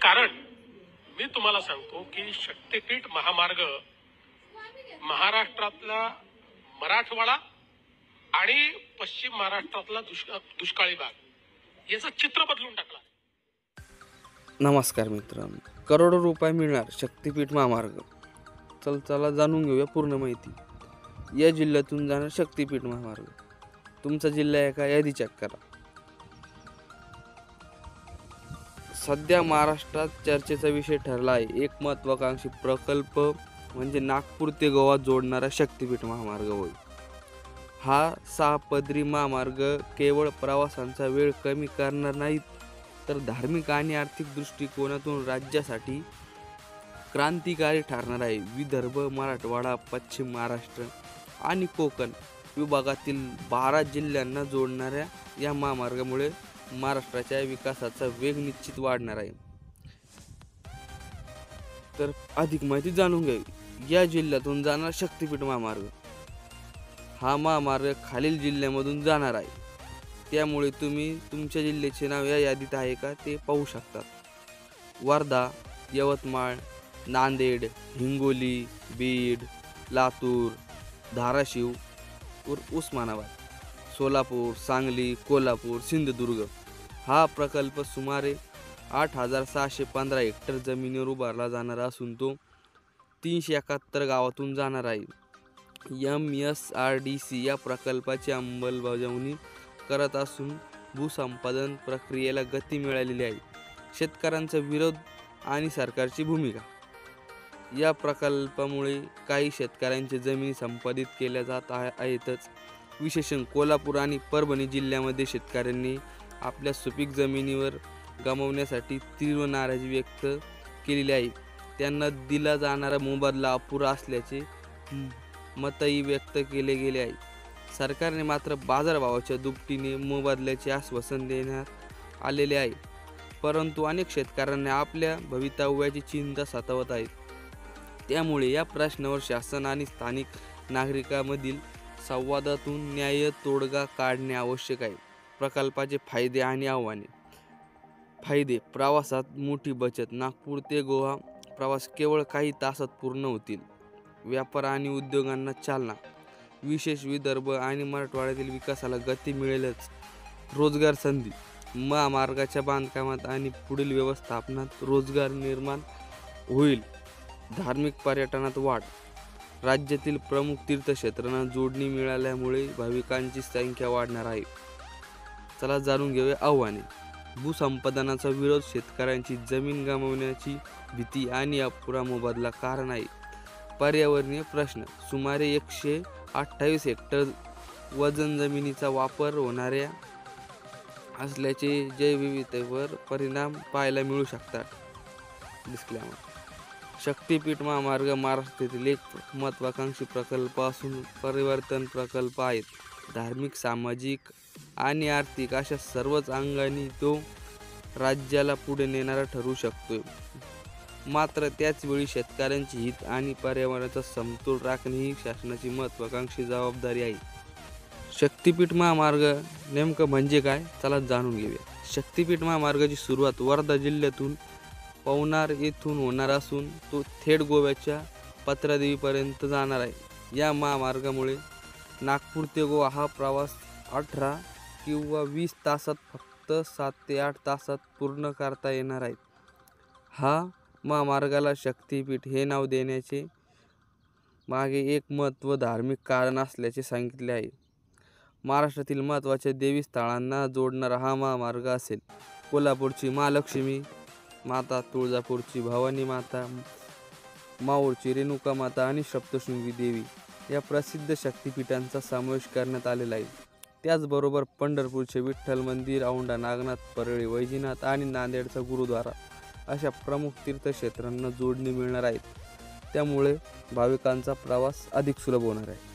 कारण मी तुम्हाला सांगतो की शक्तीपीठ महामार्ग महाराष्ट्रातला मराठवाडा आणि पश्चिम महाराष्ट्रातला दुष्काळी भाग याचं चित्र बदलून टाकला। नमस्कार मित्रांनो, करोडो रुपये मिळणार शक्तीपीठ महामार्ग। चला जाणून घेऊया पूर्ण माहिती। या जिल्ह्यातून जाणार शक्तीपीठ महामार्ग। तुमचा जिल्हा आहे का यादी चेक करा। सध्या महाराष्ट्रात चर्चेचा विषय ठरला आहे एक महत्त्वाकांक्षी प्रकल्प म्हणजे नागपूर ते गोवा जोडणारा शक्तीपीठ महामार्ग होय। हा 6 पदरी महामार्ग केवळ प्रवासांचा वेळ कमी करणार नाही तर धार्मिक आणि आर्थिक दृष्टिकोनातून राज्यासाठी क्रांतिकारी ठरणार आहे। विदर्भ, मराठवाडा, पश्चिम महाराष्ट्र आणि कोकण विभागातील 12 जिल्ह्यांना जोडणाऱ्या या महामार्गामुळे महाराष्ट्राच्या विकासाचा वेग निश्चित वाढणार आहे। तर अधिक माहिती जाणून घ्यावी। या जिल्ह्यातून जाणार शक्तीपीठ महामार्ग। हा महामार्ग खालील जिल्ह्यामधून जाणार आहे, त्यामुळे तुम्ही तुमच्या जिल्ह्याचे नाव या यादीत आहे का ते पाहू शकतात। वर्धा, यवतमाळ, नांदेड, हिंगोली, बीड, लातूर, धाराशिव, उस्मानाबाद, सोलापूर, सांगली, कोल्हापूर, सिंधुदुर्ग। हा प्रकल्प सुमारे 8615 हेक्टर जमिनीवर उभारला जाणार असून तो 371 गावातून जाणार आहे। MSRDC या प्रकल्पाची अंमलबजावणी करत असून भूसंपादन प्रक्रियेला गती मिळालेली आहे। शेतकऱ्यांचा विरोध आणि सरकारची भूमिका। या प्रकल्पामुळे काही शेतकऱ्यांच्या जमिनी संपादित केल्या जात आहेतच। विशेषतः कोल्हापूर आणि परभणी जिल्ह्यामध्ये शेतकऱ्यांनी आपल्या सुपीक जमिनीवर गमावण्यासाठी तीव्र नाराजी व्यक्त केलेली आहे। त्यांना दिला जाणारा मोबदला अपुरा असल्याचे मतही व्यक्त केले गेले आहे। सरकारने मात्र बाजारभावाच्या दुपटीने मोबदल्याचे आश्वासन देण्यात आलेले आहे, परंतु अनेक शेतकऱ्यांना आपल्या भवितव्याची चिंता सतावत आहे। त्यामुळे या प्रश्नावर शासन आणि स्थानिक नागरिकांमधील संवादातून न्याय्य तोडगा काढणे आवश्यक आहे। प्रकल्पाचे फायदे आणि आव्हाने। फायदे: प्रवासात मोठी बचत। नागपूर ते गोवा प्रवास केवळ काही तासात पूर्ण होतील। व्यापार आणि उद्योगांना चालना। विशेष विदर्भ आणि मराठवाड्यातील विकासाला गती मिळेलच। रोजगार संधी। महामार्गाच्या बांधकामात आणि पुढील व्यवस्थापनात रोजगार निर्माण होईल। धार्मिक पर्यटनात वाढ। राज्यातील प्रमुख तीर्थक्षेत्रांना जोडणी मिळाल्यामुळे भाविकांची संख्या वाढणार आहे। चला जाणून घेऊया आव्हाने। भूसंपादनाचा विरोध। शेतकऱ्यांची जमीन गमावण्याची भीती आणि अपुरा मोबदला कारण आहे। पर्यावरणीय प्रश्न। सुमारे 128 हेक्टर वजन जमिनीचा वापर होणाऱ्या असल्याचे जैवविविधतेवर परिणाम पाहायला मिळू शकतात। डिस्क्लेमर। शक्तीपीठ महामार्ग महाराष्ट्रातील एक महत्त्वाकांक्षी प्रकल्प असून परिवर्तन प्रकल्प आहेत। धार्मिक, सामाजिक आणि आर्थिक अशा सर्वच अंगांनी तो राज्याला पुढे नेणारा ठरू शकतो। मात्र त्याचवेळी शेतकऱ्यांचे हित आणि पर्यावरणाचा समतोल राखणे ही शासनाची महत्त्वाकांक्षी जबाबदारी आहे। शक्तीपीठ महामार्ग नेमकं म्हणजे काय, चला जाणून घेऊया। शक्तीपीठ महामार्गाची सुरुवात वर्धा जिल्ह्यातून पवनार येथून होणार असून तो थेट गोव्याच्या पत्रादेवीपर्यंत जाणार आहे। या महामार्गामुळे नागपूर ते गोवा हा प्रवास 18 किंवा 20 तासात फक्त 7 ते 8 तासात पूर्ण करता येणार आहे। हा महामार्गाला शक्तीपीठ हे नाव देण्याचे मागे एक महत्त्वाचे धार्मिक कारण असल्याचे सांगितले आहे। महाराष्ट्रातील महत्त्वाच्या देवी स्थळांना जोडणारा हा महामार्ग असेल। कोल्हापूरची महालक्ष्मी माता, तुळजापूरची भवानी माता, माहूरची रेणुका माता आणि सप्तशृंगी देवी या प्रसिद्ध शक्तिपीठांचा समावेश करण्यात आलेला आहे। त्याचबरोबर पंढरपूरचे विठ्ठल मंदिर, औंढा नागनाथ, परळी वैजनाथ आणि नांदेडचा गुरुद्वारा अशा प्रमुख तीर्थक्षेत्रांना जोडणी मिळणार आहेत। त्यामुळे भाविकांचा प्रवास अधिक सुलभ होणार आहे।